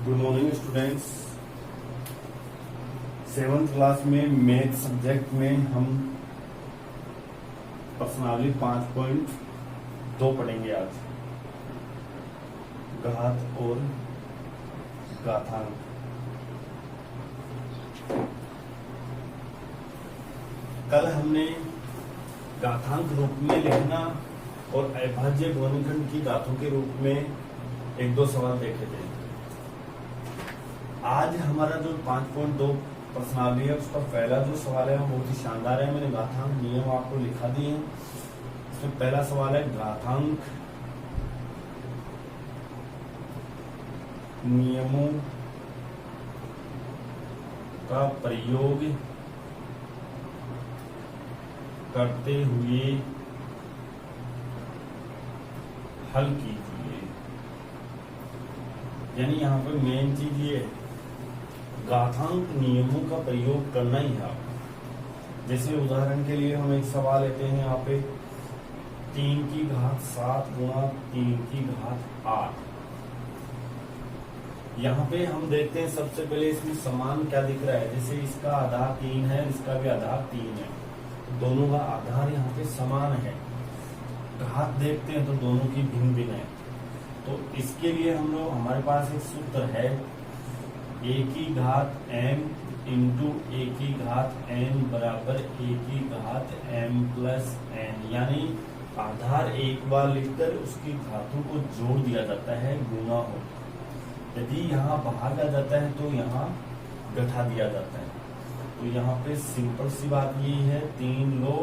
Good morning students. 7th class में math subject में हम प्रश्नावली 5.2 पढ़ेंगे आज। घात और घातांक। कल हमने घातांक रूप में लिखना और अविभाज्य गुणनखंड की घातों के रूप में एक दो सवाल देखे थे। आज हमारा जो 5.2 प्रश्नावली है उसका पहला जो सवाल है वो बहुत ही शानदार है। मैंने घातांक नियम आपको लिखा दिए हैं। इसमें पहला सवाल है घातांक नियमों का प्रयोग करते हुए हल कीजिए। यानी यहाँ पे मेन चीज ये है, घातांक नियमों का प्रयोग करना ही है। जैसे उदाहरण के लिए हम एक सवाल लेते हैं यहाँ पे 3 की घात 7 गुणा 3 की घात 8। यहाँ पे हम देखते हैं सबसे पहले इसमें समान क्या दिख रहा है। जैसे इसका आधार 3 है, इसका भी आधार 3 है, दोनों का आधार यहाँ पे समान है। घात देखते हैं तो दोनों की भिन्न भिन्न है। तो इसके लिए हम लोग हमारे पास एक सूत्र है a की घात m इंटू a की घात n बराबर a की घात m प्लस n। यानी आधार एक बार लिखकर उसकी घातों को जोड़ दिया जाता है, गुणा हो। यदि यहाँ भाग आ जाता है तो यहाँ घटा दिया जाता है। तो यहाँ पे सिंपल सी बात यही है, 3 लो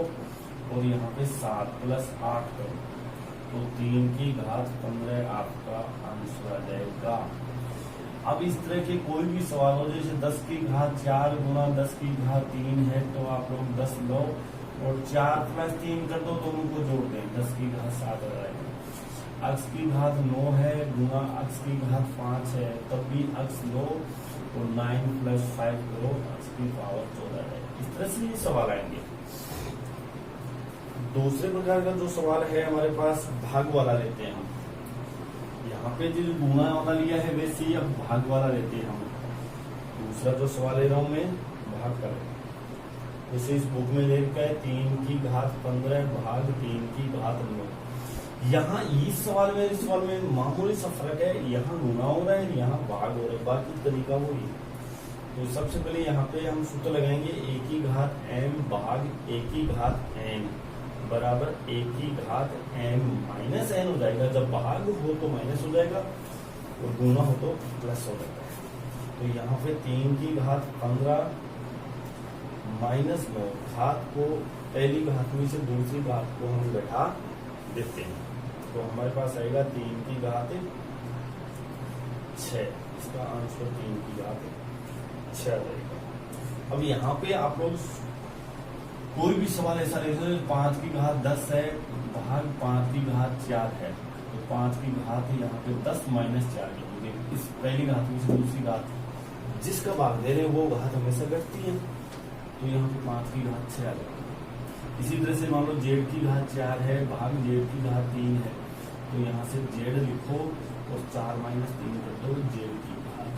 और यहाँ पे 7 प्लस 8 करो तो 3 की घात 15 आपका आंसर आ जाएगा। अब इस तरह के कोई भी सवाल हो, जैसे 10 की घात 4 गुणा 10 की घात 3 है तो आप लोग 10 लो और 4 प्लस 3 कर दो, दोनों को जोड़ दें, 10 की घात 7 हो जाएगा। अक्ष की घात 9 है गुणा अक्ष की घात 5 है, तब भी अक्ष लो और 9 प्लस 5 करो, अक्ष की पावर 14 है। इस तरह से ये सवाल आएंगे। दूसरे प्रकार का जो सवाल है हमारे पास भाग वाला लेते हैं हम। यहाँ पे जो गुणा वाला लिया है वैसे ही अब भाग वाला लेते हैं हम। दूसरा जो सवाल ले रहा हूं मैं भाग का। जैसे इस बुक में लिखा है 3 की घात 15 भाग 3 की घात 9। यहाँ इस सवाल में इस सवाल में मामूली सा फर्क है, यहाँ गुणा हो रहा है, यहाँ भाग हो रहा है, बाकी तरीका वही है। तो सबसे पहले यहाँ पे हम सूत्र लगाएंगे a की घात m भाग a की घात n बराबर a की घात m माइनस n हो जाएगा। जब भाग हो तो माइनस हो जाएगा और गुणा हो तो प्लस हो जाता है। तो यहाँ पे 3 की घात 15 माइनस 9, घात को पहली घात में से दूसरी घात को हम बैठा देते हैं तो हमारे पास आएगा 3 की घात 6। इसका आंसर 3 की घात 6 रहेगा। अब यहाँ पे आप लोग कोई भी सवाल ऐसा ले सकते, 5 की घात 10 है भाग 5 की घात 4 है तो 5 की घात यहाँ पे 10 माइनस 4 लिखेंगे। इस पहली घात में से दूसरी घात जिसका भाग दे रहे हैं वो घात हमेशा घटती है, तो यहाँ पे 5 की घात 6 आ जाएगी। इसी तरह से मान लो z की घात 4 है भाग z की घात 3 है तो यहाँ से z लिखो और 4 माइनस 3 कर दो, z की घात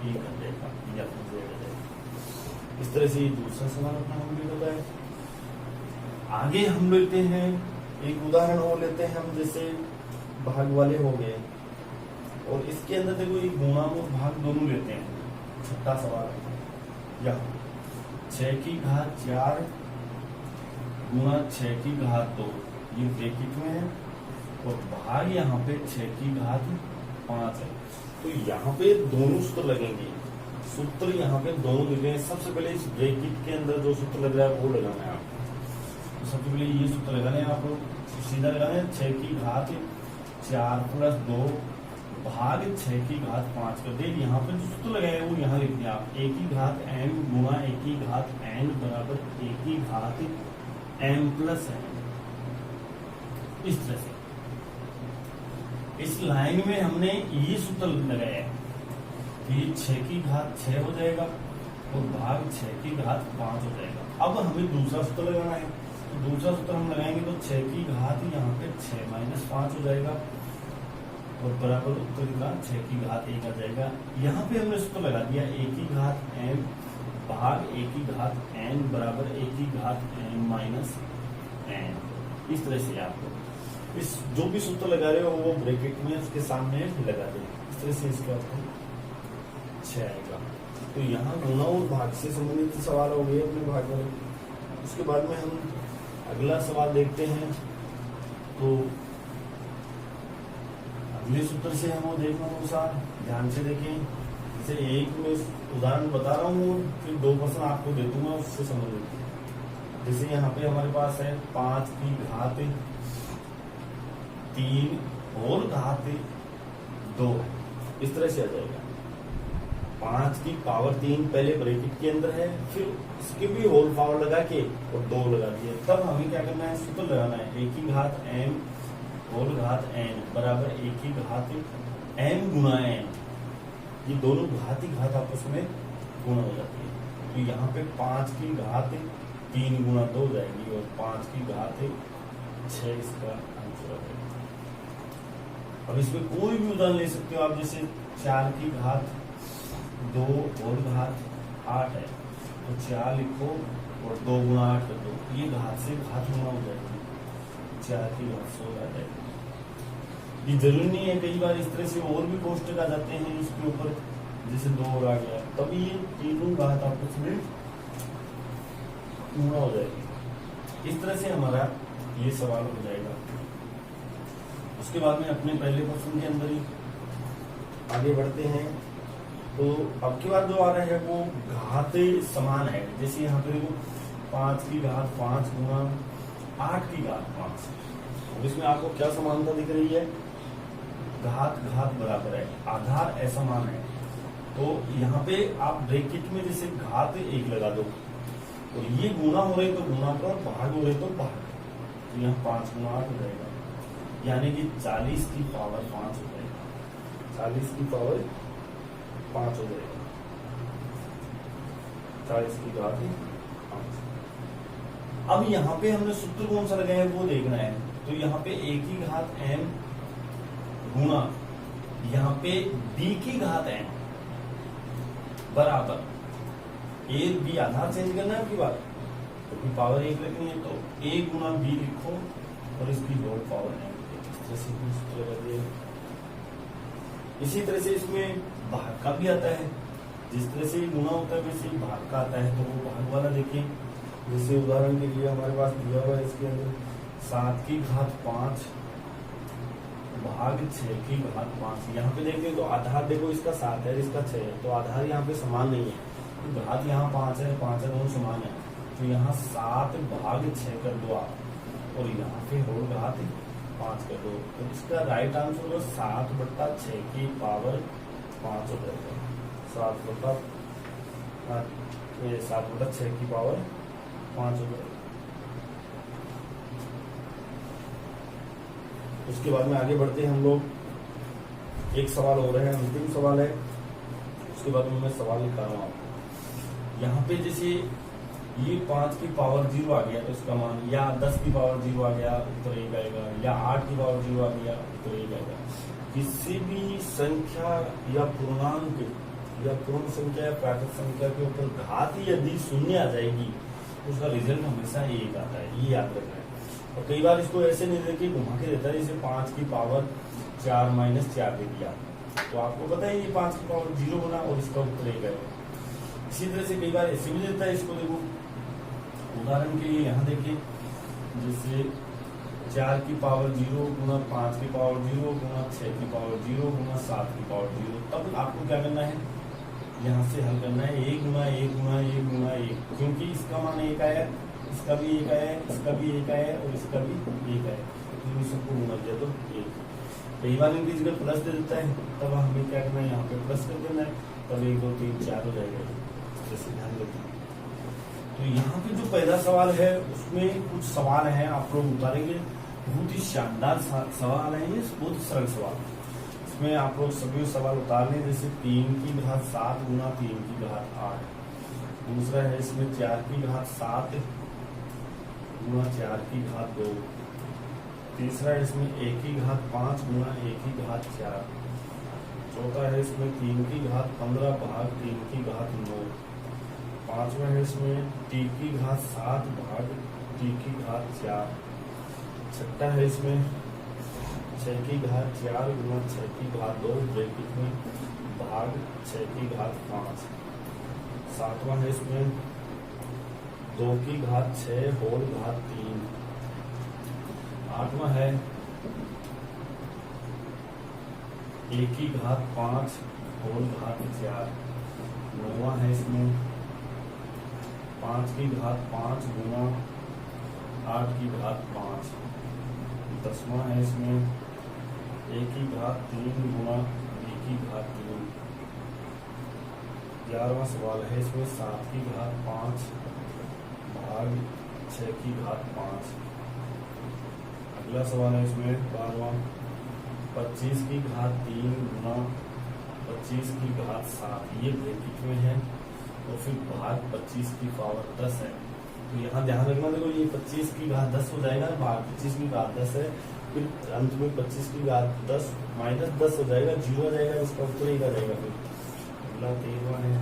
1 कर देगा या फिर z आ जाएगा। इस तरह से दूसरा सवाल अपना कंप्लीट होता है। आगे हम लेते हैं एक उदाहरण और लेते हैं हम, जैसे भाग वाले हो गए और इसके अंदर देखो एक गुणा और भाग दोनों लेते हैं। छठा सवाल या 6 की घात 4 गुणा 6 की घात 2, ये ब्रैकेट में है और भाग यहाँ पे 6 की घात 5 है। तो यहाँ पे दोनों सूत्र लगेंगे। सूत्र यहाँ पे दोनों लगे। सबसे पहले इस ब्रैकेट के अंदर जो सूत्र लग रहा है वो लगाना है आपको। तो सबसे पहले ये सूत्र लगाने हैं आप लोग, सीधा लगाने 6 की घात 4 प्लस 2 भाग 6 की घात 5 कर दे। यहाँ पे जो सूत्र लगाए वो यहाँ लिख दिया आप, a की घात m गुणा a की घात n बराबर a की घात m प्लस n। इस तरह से इस लाइन में हमने ये सूत्र लगाया है कि 6 की घात 6 हो जाएगा और भाग 6 की घात 5 हो जाएगा। अब हमें दूसरा सूत्र लगाना है तो दूसरा सूत्र हम लगाएंगे तो 6 की घात यहाँ पे 6 माइनस 5 हो जाएगा और बराबर उत्तर का 6 की घात 1 आ जाएगा। यहाँ पे हमने सूत्र लगा दिया a की घात m भाग a की घात n बराबर a की घात m माइनस n। इस तरह से आपको इस जो भी सूत्र लगा रहे हो वो ब्रैकेट में उसके सामने लगा दें। इस तरह से इसका 6 आएगा। तो यहाँ गुणा और भाग से संबंधित सवाल हो गए अपने भाग में। उसके बाद में हम अगला सवाल देखते हैं। तो अगले सूत्र से हम वो देखना अनुसार ध्यान से देखें। जैसे एक में उदाहरण बता रहा हूँ, फिर 2 प्रश्न आपको दे दूंगा, उससे समझ लीजिए। जैसे यहाँ पे हमारे पास है 5 की घात 3 और घात 2, इस तरह से आ जाएगा। 5 की पावर 3 पहले ब्रैकेट के अंदर है, फिर इसके भी होल पावर लगा के और 2 लगा दिए। तब हमें क्या करना है, सूत्र लगाना है a की घात m होल घात n बराबर a की घात m गुणा n। ये दोनों घात ही घात आपस में गुणा हो जाती है। तो यहाँ पे 5 की घात 3 गुणा 2 जाएगी और 5 की घात 6 इसका आंसर आ जाएगा। अब इसमें कोई भी उदाहरण ले सकते हो आप, जैसे 4 की घात 2 और घात 8 है, तो 4 लिखो और 2 गुणा 8 कर दो, ये घात से घात गुणा हो जाएगी, 4 की घात 16 आ जाएगी। ये जरूरी नहीं है, कई बार इस तरह से और भी कोष्टक आ जाते हैं इसके ऊपर, जैसे 2 और आ गया, तभी ये तीनों घात आपस में गुणा हो जाएगी। इस तरह से हमारा ये सवाल हो जाएगा। उसके बाद में अपने पहले प्रश्न के अंदर ही आगे बढ़ते हैं। तो अब की बार जो आ रहा है वो घात समान है। जैसे यहाँ पे देखो 5 की घात 5 गुणा 8 की घात 5, और इसमें आपको क्या समानता दिख रही है, घात घात बराबर है, आधार असमान है। तो यहाँ पे आप ब्रैकेट में जैसे घात 1 लगा दो, और ये गुणा हो रहे तो गुणा करो, भाग हो रहे तो भाग। तो यहाँ 5 गुणा 8 हो जाएगा, यानी कि 40 की पावर 5 हो जाएगा, 40 की पावर 5 हो जाएगा, 40 की घात 5। अब यहाँ पे हमने सूत्र कौन सा लगाया है वो देखना है। तो यहाँ पे a की घात m गुणा यहाँ पे b की घात m बराबर a b आधार चेंज करना है आपकी बात, क्योंकि पावर 1 रखनी है, तो a गुणा b लिखो और इसकी होल पावर m। इसी तरह से इसमें भाग का भी आता है, जिस तरह से गुणा होता है वैसे भाग का आता है। तो वो भाग वाला देखिए, जैसे उदाहरण के लिए हमारे पास दिया हुआ है इसके अंदर 7 की घात 5 भाग 6 की घात 5। यहाँ पे देखिए तो आधार देखो, इसका 7 है, इसका 6 है, तो आधार यहाँ पे समान नहीं है। तो घात यहाँ 5 है, 5 है, दोनों समान है। तो यहाँ 7 भाग 6 कर दो आप, और यहाँ पे होल घात 5 कर दो। तो इसका राइट आंसर होगा 7/6 की पावर 5 हो जाएगा, 7/6 की पावर 5 हो जाएगा। उसके बाद में आगे बढ़ते हैं हम लोग। एक सवाल हो रहा है, अंतिम सवाल है, उसके बाद में मैं सवाल लिखा रहा हूँ आपको। यहाँ पे जैसे ये 5 की पावर 0 आ गया तो इसका मान, या 10 की पावर 0 आ गया उत्तर 1 आएगा, या 8 की पावर 0 आ गया उत्तर 1 आएगा। किसी भी संख्या या पूर्णांक या पूर्ण संख्या या प्राकृत संख्या के ऊपर घात यदि 0 आ जाएगी तो उसका रिजल्ट हमेशा 1 आता है, ये याद रखना है। और कई बार इसको ऐसे नहीं देके घुमा के देता है, जैसे 5 की पावर 4 माइनस 4 दे दिया, तो आपको पता है ये 5 की पावर 0 बना और इसका उत्तर 1 है। इसी तरह से कई बार ऐसे भी देता है, इसको देखो उदाहरण के लिए यहाँ देखिए, जैसे 4 की पावर 0 गुना 5 की पावर 0 गुना 6 की पावर 0 गुना 7 की पावर 0। तब आपको क्या करना है, यहाँ से हल करना है 1 गुना 1 गुना 1 गुना 1, क्योंकि इसका मान 1 आया, इसका भी 1 आया, इसका भी 1 आया और इसका भी 1 आया, तो इन सबको गुना किया तो 1। कई बार इनकी जगह प्लस दे देता है, तब हमें क्या करना है, यहाँ पे प्लस कर देना है, तब 1 2 3 4 हो जाएगा। जैसे ध्यान रखिए। तो यहाँ पे जो पहला सवाल है उसमें कुछ सवाल हैं आप लोग उतारेंगे, बहुत ही शानदार सवाल है, ये बहुत सरल सवाल। इसमें आप लोग सभी सवाल उतार लें। जैसे 3 की घात 7 गुना 3 की घात 8। दूसरा है इसमें 4 की घात 7 गुना 4 की घात 2। तीसरा है इसमें a की घात 5 गुणा a की घात 4। चौथा है इसमें 3 की घात 15 भाग 3 की घात 9। पांचवा है इसमें t की घात 7 भाग t की घात 4। छठा है इसमें 6 की घात 4 गुणा 6 की घात 2 ब्रैकेट में भाग 6 की घात 5। सातवां है इसमें 2 की घात 6 होल घात 3। आठवां है a की घात 5 होल घात 4। नौवां है इसमें 5 की घात 5 गुणा 8 की घात 5। 10वां है इसमें a की घात 3 गुणा b की घात 3। 11वां सवाल है इसमें 7 की घात 5 भाग 6 की घात 5। अगला सवाल है इसमें 12वां 25 की घात 3 गुणा 25 की घात 7। ये ब्रैकेट में है तो फिर भाग 25 की पावर 10 है। तो यहाँ ध्यान रखना, देखो ये 25 की घात 10 हो जाएगा, भाग 25 की घात 10 है, फिर अंत में 25 की घात 10 माइनस 10 हो जाएगा, 0 आ जाएगा, इसका उत्तर ही आ जाएगा। फिर अगला 13वां है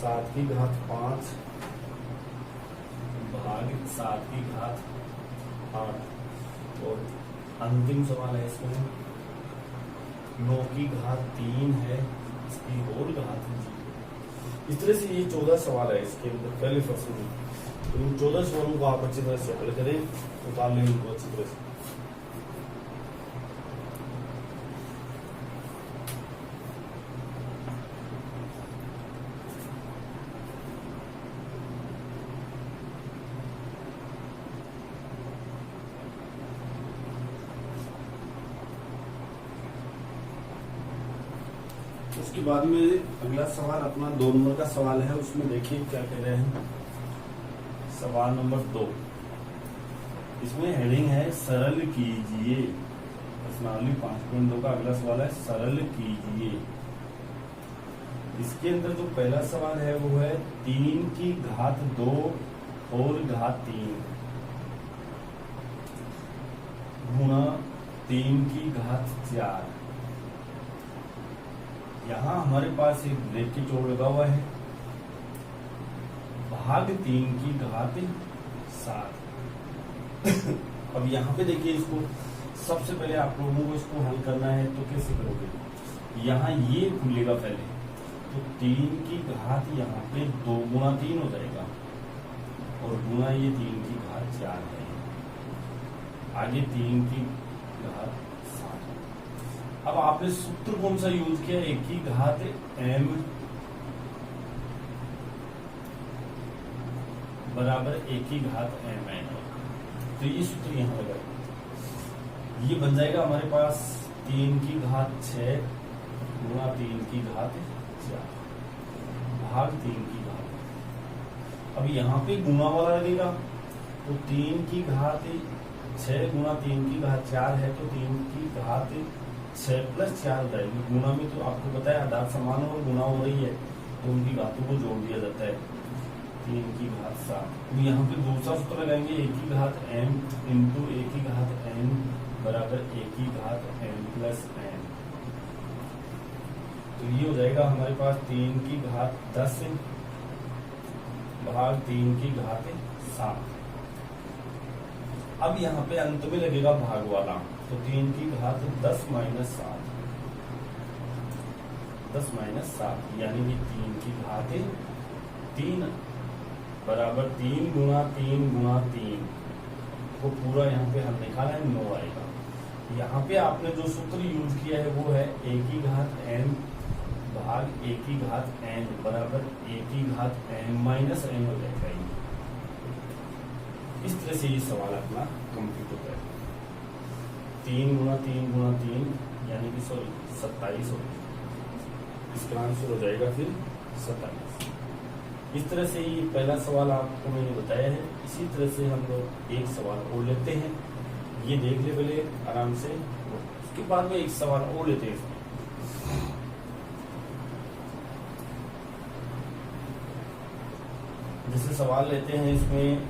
7 की घात 5 भाग 7 की घात 8। और अंतिम सवाल है इसमें 9 की घात 3 है, इसकी होल घात 0। इस तरह से ये 14 सवाल है इसके अंदर पहले प्रश्न में। तो इन 14 सवालों को आप अच्छी तरह से हल करें, उतार लें इनको अच्छी तरह से। उसके बाद में अगला सवाल अपना 2 नंबर का सवाल है, उसमें देखिए क्या कह रहे हैं। सवाल नंबर 2, इसमें हेडिंग है सरल कीजिए। प्रश्नावली 5.2 का अगला सवाल है सरल कीजिए। इसके अंदर जो पहला सवाल है वो है 3 की घात 2 और घात 3 गुणा 3 की घात 4। यहाँ हमारे पास एक ब्रैकेट और लगा हुआ है, भाग 3 की घात 7। अब यहाँ पे देखिए, इसको सबसे पहले आप लोगों को इसको हल करना है तो कैसे करोगे। यहाँ ये खुलेगा पहले, तो 3 की घात यहाँ पे 2 गुणा 3 हो जाएगा और गुणा ये 3 की घात 4 है, आगे 3 की घात 7। अब आपने सूत्र कौन सा यूज किया, एक की घात m बराबर एक की घात m n। तो ये सूत्र यहां लगा, ये बन जाएगा हमारे पास 3 की घात 6 गुणा 3 की घात 4 भाग 3 की घात। अब यहाँ पे गुणा वाला लगेगा, तो 3 की घात 6 गुणा 3 की घात 4 है, तो 3 की घात 6 प्लस 4 हो जाएगी। गुणा में तो आपको पता है आधार समान और गुणा हो रही है, तो उनकी घातों को जोड़ दिया जाता है। 3 की घात 7। तो यहाँ पे दूसरा सूत्र लगाएंगे, एक की घात m इंटू एक की घात n बराबर एक की घात m प्लस n। तो ये हो जाएगा हमारे पास 3 की घात 10 भाग 3 की घात 7। अब यहाँ पे अंत में लगेगा भाग वाला, तो 3 की घात 10 माइनस 7, 10 माइनस 7 यानी कि 3 की घात 3 बराबर 3 गुणा 3 गुणा 3 को पूरा यहाँ पे हम निकाला है 9 आएगा। यहाँ पे आपने जो सूत्र यूज किया है वो है a की घात n भाग a की घात n बराबर a की घात n माइनस n हो जाएगा। इस तरह से ये सवाल अपना कंप्लीट होता है। 3 गुणा 3 गुणा 3 यानी कि 27 हो, इसका आंसर हो जाएगा फिर 27। इस तरह से ये पहला सवाल आपको मैंने बताया है। इसी तरह से हम लोग एक सवाल और लेते हैं, ये देख ले पहले आराम से, उसके बाद में एक सवाल और लेते हैं। जैसे सवाल लेते हैं इसमें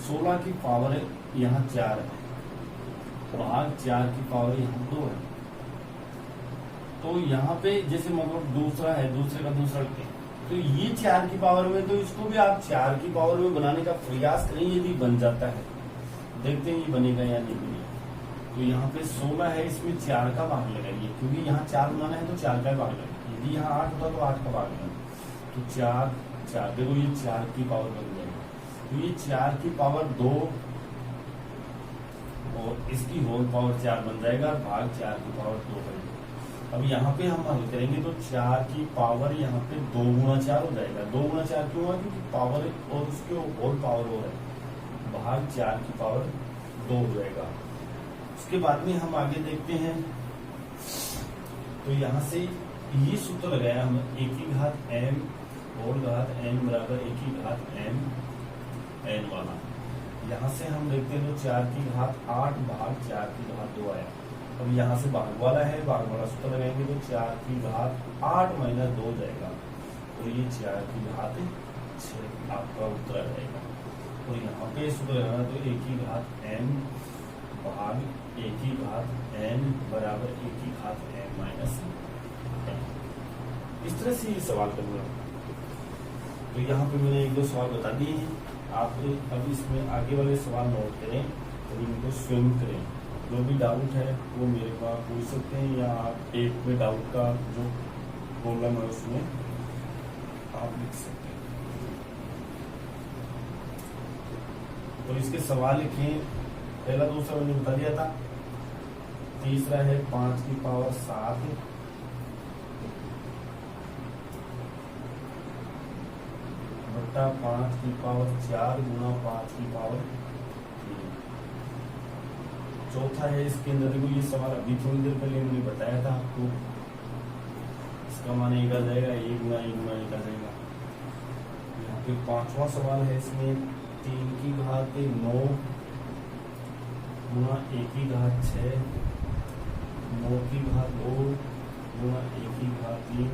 16 की पावर यहाँ 4 है, भाग 4 की पावर यहाँ 2 है। तो यहाँ पे जैसे मतलब दूसरा है, दूसरे का दूसरा लिखें, तो ये 4 की पावर में, तो इसको भी आप 4 की पावर में बनाने का प्रयास करें। यदि बन जाता है, देखते हैं ये बनेगा या नहीं बनेगा। तो यहाँ पे 16 है, इसमें 4 का भाग लगाइए, क्योंकि यहाँ 4 बनाना है तो 4 का भाग लगाइए। यदि यहाँ 8 होता तो 8 का भाग लगाइए, तो 4 देखो ये 4 की पावर बन जाएगी। तो ये 4 की पावर 2 और इसकी होल पावर 4 बन जाएगा, भाग 4 की पावर 2 बनेगा। अब यहाँ पे हम हल करेंगे तो 4 की पावर यहाँ पे 2 गुणा 4 हो जाएगा। 2 गुणा 4 क्यों हुआ? क्योंकि पावर और उसके होल पावर हो है, भाग 4 की पावर 2 हो जाएगा। उसके बाद में हम आगे देखते हैं, तो यहाँ से ये सूत्र लगाया हम, a की घात m होल घात n बराबर a की घात m n वाला। यहाँ से हम देखते हैं तो 4 की घात 8 भाग 4 की घात 2 आया। अब यहाँ से भाग वाला है, भाग वाला सूत्र लगाएंगे तो 4 की घात 8 माइनस 2 जाएगा, तो ये 4 की घात 6 आपका उत्तर आ जाएगा। और यहाँ पे सूत्र लगाना तो a की घात m भाग a की घात n बराबर a की घात m माइनस n। इस तरह से ये सवाल करना। तो यहाँ पे मैंने 1-2 सवाल बता दिए हैं, आप अब इसमें आगे वाले सवाल नोट करें और इनको स्वयं करें। जो भी डाउट है वो मेरे पास पूछ सकते हैं, या आप एक में डाउट का जो प्रॉब्लम है उसमें आप लिख सकते हैं। तो इसके सवाल लिखें। पहला दूसरा मैंने बता दिया था। तीसरा है 5 की पावर 7 बट्टा 5 की पावर 4 गुणा 5 की पावर 3। चौथा है, इसके अंदर देखो ये सवाल अभी थोड़ी देर पहले मैंने बताया था आपको, इसका मान 1 आ जाएगा, 1 गुणा 1 गुणा 1 आ जाएगा। यहाँ पे 5वां सवाल है, इसमें 3 की घात 9 गुणा 1 की घात 6 9 की घात 2 गुणा 1 की घात 3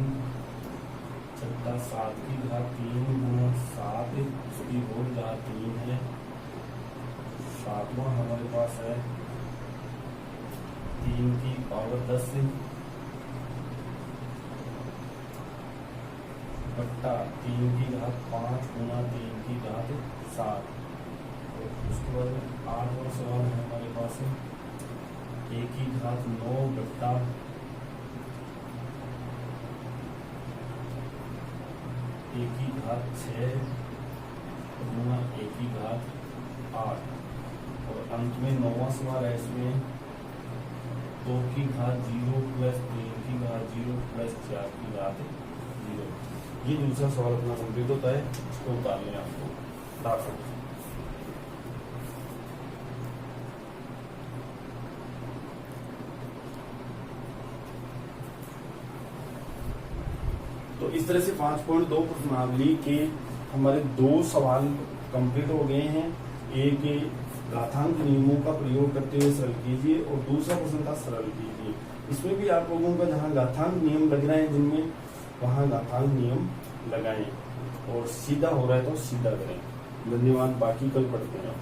छठा 7 की घात 3 गुणा 7 उसकी होल घात 3 है। 7वां हमारे पास है 3 की पावर 10 बट्टा 3 की घात 5 गुणा 3 की घात 7। और उसके बाद 8वां सवाल है हमारे पास 1 की घात 9 बट्टा 1 की घात 6 गुणा 1 की घात 8। और अंत में 9वां सवाल है, इसमें 2 की घात 0 प्लस 3 की घात 0 प्लस 4 की घात 0। ये दूसरा सवाल अपना कंप्लीट होता है, इसको उतार लें आपको फटाफट। तो इस तरह से 5.2 प्रश्नावली के हमारे 2 सवाल कंप्लीट हो गए हैं। एक घातांक नियमों का प्रयोग करते हुए सरल कीजिए और दूसरा प्रश्न था सरल कीजिए। इसमें भी आप लोगों का जहाँ घातांक नियम लग रहे हैं जिनमें, वहाँ घातांक नियम लगाएं और सीधा हो रहा है तो सीधा करें। धन्यवाद, बाकी कल पढ़ते हैं।